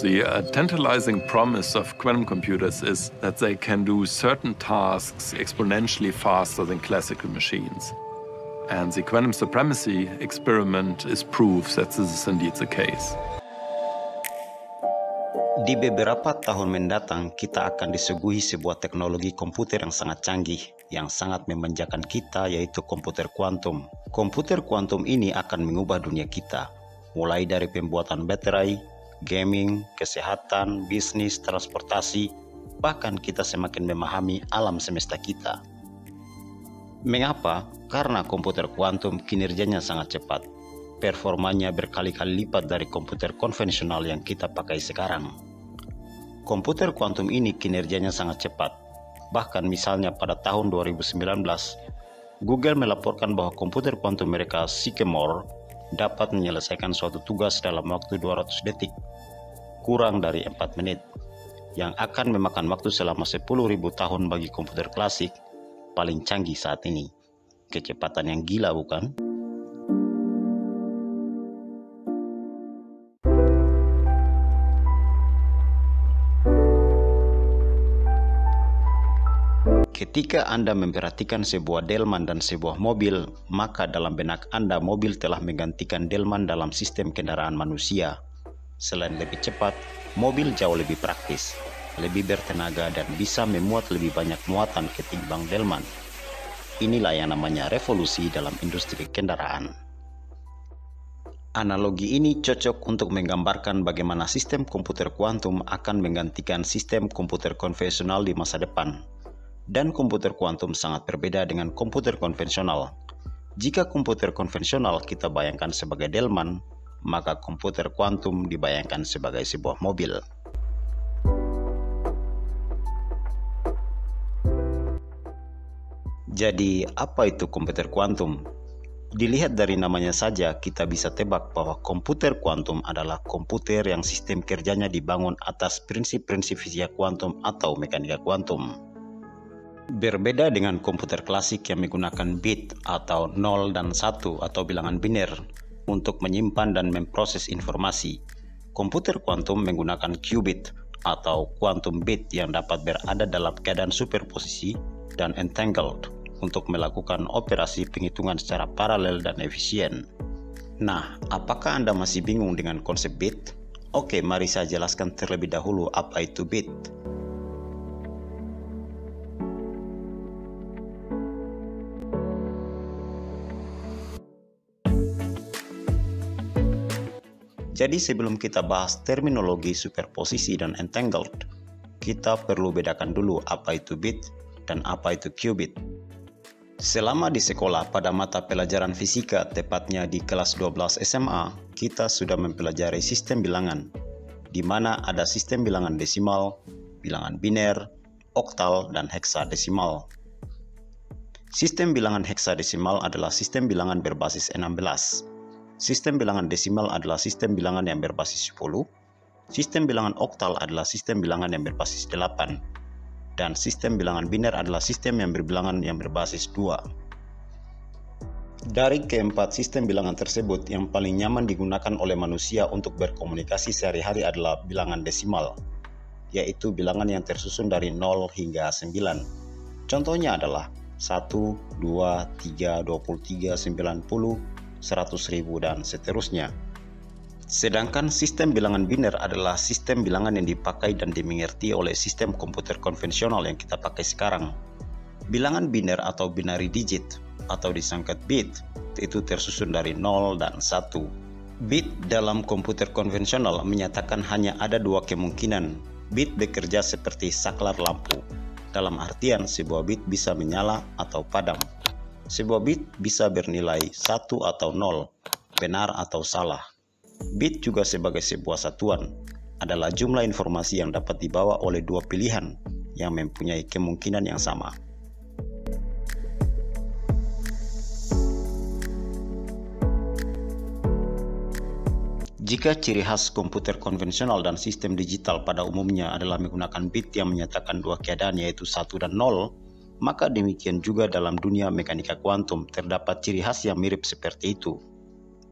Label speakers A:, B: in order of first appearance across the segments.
A: The tantalizing promise of quantum computers is that they can do certain tasks exponentially faster than classical machines. And the quantum supremacy experiment is proof that this is indeed the case.
B: Di beberapa tahun mendatang, kita akan disuguhi sebuah teknologi komputer yang sangat canggih, yang sangat memanjakan kita, yaitu komputer kuantum. Komputer kuantum ini akan mengubah dunia kita, mulai dari pembuatan baterai, gaming, kesehatan, bisnis, transportasi, bahkan kita semakin memahami alam semesta kita. Mengapa? Karena komputer kuantum kinerjanya sangat cepat. Performanya berkali-kali lipat dari komputer konvensional yang kita pakai sekarang. Komputer kuantum ini kinerjanya sangat cepat. Bahkan misalnya pada tahun 2019, Google melaporkan bahwa komputer kuantum mereka Sycamore dapat menyelesaikan suatu tugas dalam waktu 200 detik, kurang dari 4 menit, yang akan memakan waktu selama 10.000 tahun bagi komputer klasik paling canggih saat ini. Kecepatan yang gila, bukan? Ketika Anda memperhatikan sebuah delman dan sebuah mobil, maka dalam benak Anda mobil telah menggantikan delman dalam sistem kendaraan manusia. Selain lebih cepat, mobil jauh lebih praktis, lebih bertenaga dan bisa memuat lebih banyak muatan ketimbang delman. Inilah yang namanya revolusi dalam industri kendaraan. Analogi ini cocok untuk menggambarkan bagaimana sistem komputer kuantum akan menggantikan sistem komputer konvensional di masa depan. Dan komputer kuantum sangat berbeda dengan komputer konvensional. Jika komputer konvensional kita bayangkan sebagai delman, maka komputer kuantum dibayangkan sebagai sebuah mobil. Jadi, apa itu komputer kuantum? Dilihat dari namanya saja, kita bisa tebak bahwa komputer kuantum adalah komputer yang sistem kerjanya dibangun atas prinsip-prinsip fisika kuantum atau mekanika kuantum. Berbeda dengan komputer klasik yang menggunakan bit atau 0 dan 1 atau bilangan biner untuk menyimpan dan memproses informasi, komputer kuantum menggunakan qubit atau quantum bit yang dapat berada dalam keadaan superposisi dan entangled untuk melakukan operasi penghitungan secara paralel dan efisien. Nah, apakah Anda masih bingung dengan konsep bit? Oke, mari saya jelaskan terlebih dahulu apa itu bit. Jadi sebelum kita bahas terminologi superposisi dan entangled, kita perlu bedakan dulu apa itu bit dan apa itu qubit. Selama di sekolah pada mata pelajaran fisika, tepatnya di kelas 12 SMA, kita sudah mempelajari sistem bilangan, di mana ada sistem bilangan desimal, bilangan biner, oktal, dan heksadesimal. Sistem bilangan heksadesimal adalah sistem bilangan berbasis 16. Sistem bilangan desimal adalah sistem bilangan yang berbasis 10, sistem bilangan oktal adalah sistem bilangan yang berbasis 8, dan sistem bilangan biner adalah sistem yang berbilangan yang berbasis 2. Dari keempat sistem bilangan tersebut, yang paling nyaman digunakan oleh manusia untuk berkomunikasi sehari-hari adalah bilangan desimal, yaitu bilangan yang tersusun dari 0 hingga 9. Contohnya adalah 1, 2, 3, 23, 90, 100.000 dan seterusnya. Sedangkan sistem bilangan biner adalah sistem bilangan yang dipakai dan dimengerti oleh sistem komputer konvensional yang kita pakai sekarang. Bilangan biner atau binary digit atau disingkat bit itu tersusun dari 0 dan 1. Bit dalam komputer konvensional menyatakan hanya ada dua kemungkinan. Bit bekerja seperti saklar lampu. Dalam artian sebuah bit bisa menyala atau padam. Sebuah bit bisa bernilai 1 atau 0, benar atau salah. Bit juga sebagai sebuah satuan adalah jumlah informasi yang dapat dibawa oleh dua pilihan yang mempunyai kemungkinan yang sama. Jika ciri khas komputer konvensional dan sistem digital pada umumnya adalah menggunakan bit yang menyatakan dua keadaan yaitu 1 dan 0, maka demikian juga dalam dunia mekanika kuantum terdapat ciri khas yang mirip seperti itu.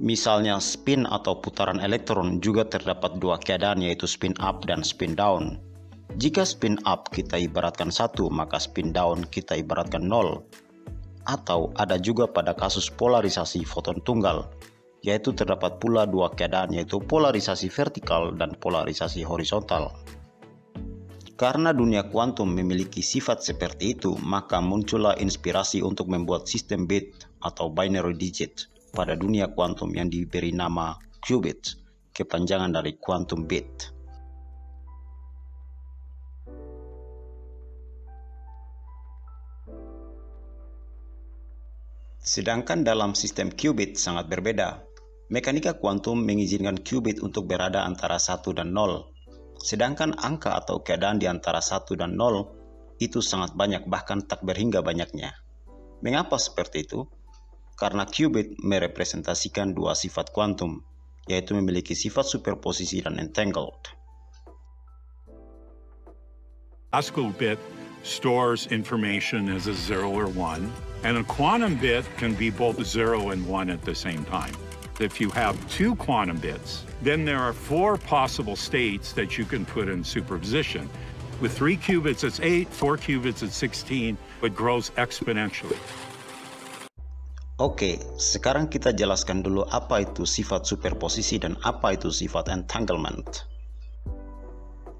B: Misalnya spin atau putaran elektron juga terdapat dua keadaan, yaitu spin up dan spin down. Jika spin up kita ibaratkan 1, maka spin down kita ibaratkan 0. Atau ada juga pada kasus polarisasi foton tunggal, yaitu terdapat pula dua keadaan, yaitu polarisasi vertikal dan polarisasi horizontal. Karena dunia kuantum memiliki sifat seperti itu, maka muncullah inspirasi untuk membuat sistem bit atau binary digit pada dunia kuantum yang diberi nama qubit, kepanjangan dari quantum bit. Sedangkan dalam sistem qubit sangat berbeda. Mekanika kuantum mengizinkan qubit untuk berada antara 1 dan 0. Sedangkan angka atau keadaan di antara 1 dan 0 itu sangat banyak, bahkan tak berhingga banyaknya. Mengapa seperti itu? Karena qubit merepresentasikan dua sifat kuantum, yaitu memiliki sifat superposisi dan entangled.
C: Pascal bit stores information as a 0 or 1, and a quantum bit can be both 0 and 1 at the same time. If you have two quantum bits, then there are 4 possible states that you can put in superposition. With 3 qubits, it's 8, 4 qubits, it's 16. It grows exponentially.
B: Oke, sekarang kita jelaskan dulu apa itu sifat superposisi dan apa itu sifat entanglement.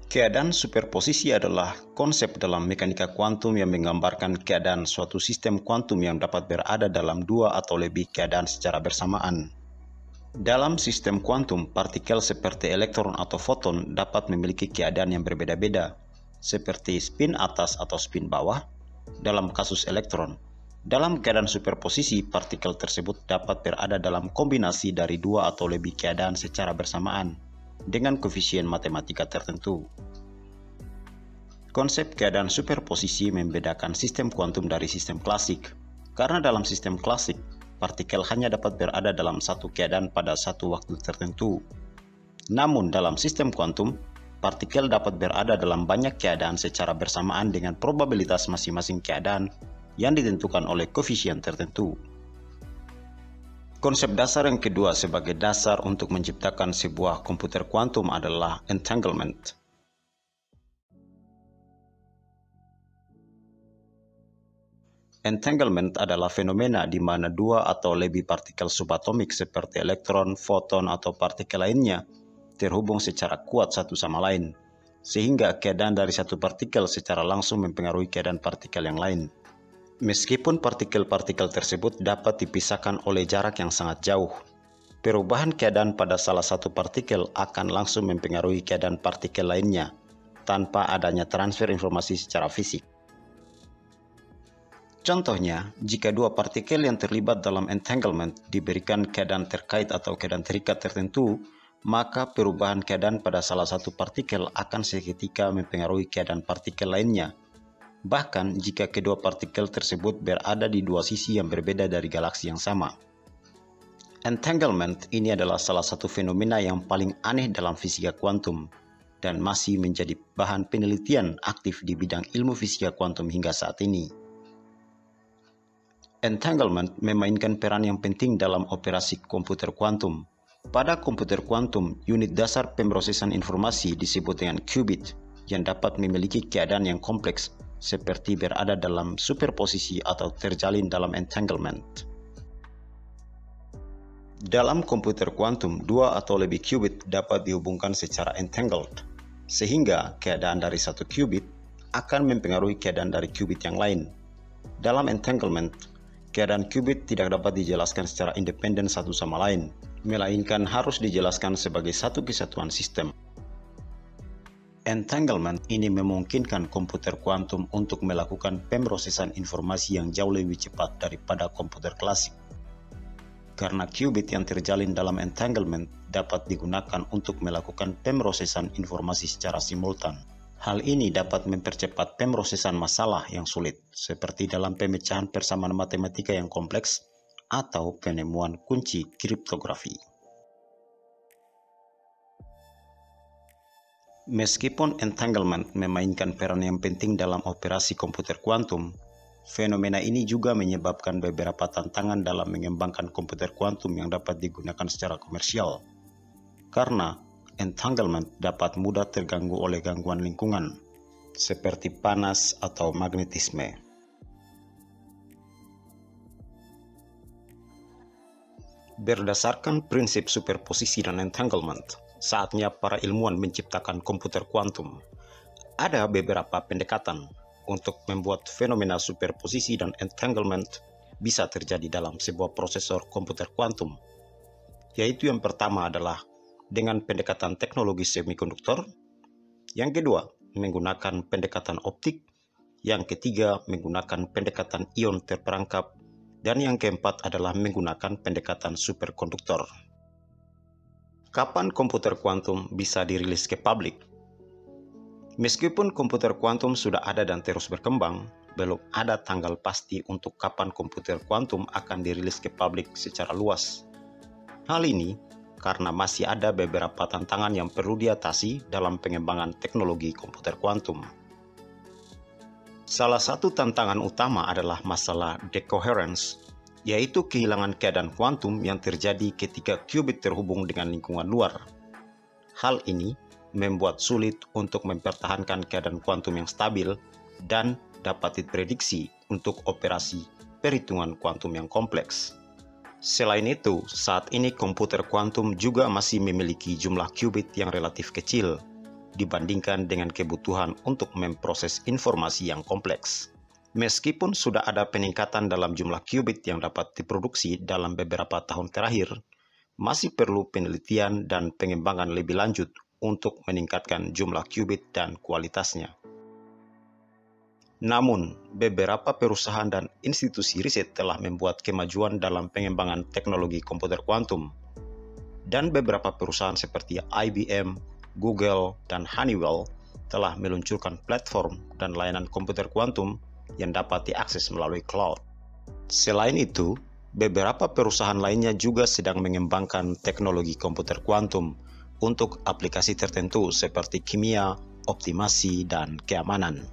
B: Keadaan superposisi adalah konsep dalam mekanika kuantum yang menggambarkan keadaan suatu sistem kuantum yang dapat berada dalam dua atau lebih keadaan secara bersamaan. Dalam sistem kuantum, partikel seperti elektron atau foton dapat memiliki keadaan yang berbeda-beda, seperti spin atas atau spin bawah dalam kasus elektron. Dalam keadaan superposisi, partikel tersebut dapat berada dalam kombinasi dari dua atau lebih keadaan secara bersamaan dengan koefisien matematika tertentu. Konsep keadaan superposisi membedakan sistem kuantum dari sistem klasik, karena dalam sistem klasik, partikel hanya dapat berada dalam satu keadaan pada satu waktu tertentu. Namun dalam sistem kuantum, partikel dapat berada dalam banyak keadaan secara bersamaan dengan probabilitas masing-masing keadaan yang ditentukan oleh koefisien tertentu. Konsep dasar yang kedua sebagai dasar untuk menciptakan sebuah komputer kuantum adalah entanglement. Entanglement adalah fenomena di mana dua atau lebih partikel subatomik seperti elektron, foton, atau partikel lainnya terhubung secara kuat satu sama lain, sehingga keadaan dari satu partikel secara langsung mempengaruhi keadaan partikel yang lain. Meskipun partikel-partikel tersebut dapat dipisahkan oleh jarak yang sangat jauh, perubahan keadaan pada salah satu partikel akan langsung mempengaruhi keadaan partikel lainnya tanpa adanya transfer informasi secara fisik. Contohnya, jika dua partikel yang terlibat dalam entanglement diberikan keadaan terkait atau keadaan terikat tertentu, maka perubahan keadaan pada salah satu partikel akan seketika mempengaruhi keadaan partikel lainnya. Bahkan jika kedua partikel tersebut berada di dua sisi yang berbeda dari galaksi yang sama. Entanglement ini adalah salah satu fenomena yang paling aneh dalam fisika kuantum dan masih menjadi bahan penelitian aktif di bidang ilmu fisika kuantum hingga saat ini. Entanglement memainkan peran yang penting dalam operasi komputer kuantum. Pada komputer kuantum, unit dasar pemrosesan informasi disebut dengan qubit yang dapat memiliki keadaan yang kompleks seperti berada dalam superposisi atau terjalin dalam entanglement. Dalam komputer kuantum, dua atau lebih qubit dapat dihubungkan secara entangled, sehingga keadaan dari satu qubit akan mempengaruhi keadaan dari qubit yang lain. Dalam entanglement, keadaan qubit tidak dapat dijelaskan secara independen satu sama lain, melainkan harus dijelaskan sebagai satu kesatuan sistem. Entanglement ini memungkinkan komputer kuantum untuk melakukan pemrosesan informasi yang jauh lebih cepat daripada komputer klasik. Karena qubit yang terjalin dalam entanglement dapat digunakan untuk melakukan pemrosesan informasi secara simultan. Hal ini dapat mempercepat pemrosesan masalah yang sulit, seperti dalam pemecahan persamaan matematika yang kompleks atau penemuan kunci kriptografi. Meskipun entanglement memainkan peran yang penting dalam operasi komputer kuantum, Fenomena ini juga menyebabkan beberapa tantangan dalam mengembangkan komputer kuantum yang dapat digunakan secara komersial. Karena entanglement dapat mudah terganggu oleh gangguan lingkungan, seperti panas atau magnetisme. Berdasarkan prinsip superposisi dan entanglement, saatnya para ilmuwan menciptakan komputer kuantum. Ada beberapa pendekatan untuk membuat fenomena superposisi dan entanglement bisa terjadi dalam sebuah prosesor komputer kuantum. Yaitu yang pertama adalah dengan pendekatan teknologi semikonduktor, yang kedua menggunakan pendekatan optik, yang ketiga menggunakan pendekatan ion terperangkap, dan yang keempat adalah menggunakan pendekatan superkonduktor. Kapan komputer kuantum bisa dirilis ke publik? Meskipun komputer kuantum sudah ada dan terus berkembang, belum ada tanggal pasti untuk kapan komputer kuantum akan dirilis ke publik secara luas. Hal ini karena masih ada beberapa tantangan yang perlu diatasi dalam pengembangan teknologi komputer kuantum. Salah satu tantangan utama adalah masalah decoherence, yaitu kehilangan keadaan kuantum yang terjadi ketika qubit terhubung dengan lingkungan luar. Hal ini membuat sulit untuk mempertahankan keadaan kuantum yang stabil dan dapat diprediksi untuk operasi perhitungan kuantum yang kompleks. Selain itu, saat ini komputer kuantum juga masih memiliki jumlah qubit yang relatif kecil dibandingkan dengan kebutuhan untuk memproses informasi yang kompleks. Meskipun sudah ada peningkatan dalam jumlah qubit yang dapat diproduksi dalam beberapa tahun terakhir, masih perlu penelitian dan pengembangan lebih lanjut untuk meningkatkan jumlah qubit dan kualitasnya. Namun, beberapa perusahaan dan institusi riset telah membuat kemajuan dalam pengembangan teknologi komputer kuantum. Dan beberapa perusahaan seperti IBM, Google, dan Honeywell telah meluncurkan platform dan layanan komputer kuantum yang dapat diakses melalui cloud. Selain itu, beberapa perusahaan lainnya juga sedang mengembangkan teknologi komputer kuantum untuk aplikasi tertentu seperti kimia, optimasi, dan keamanan.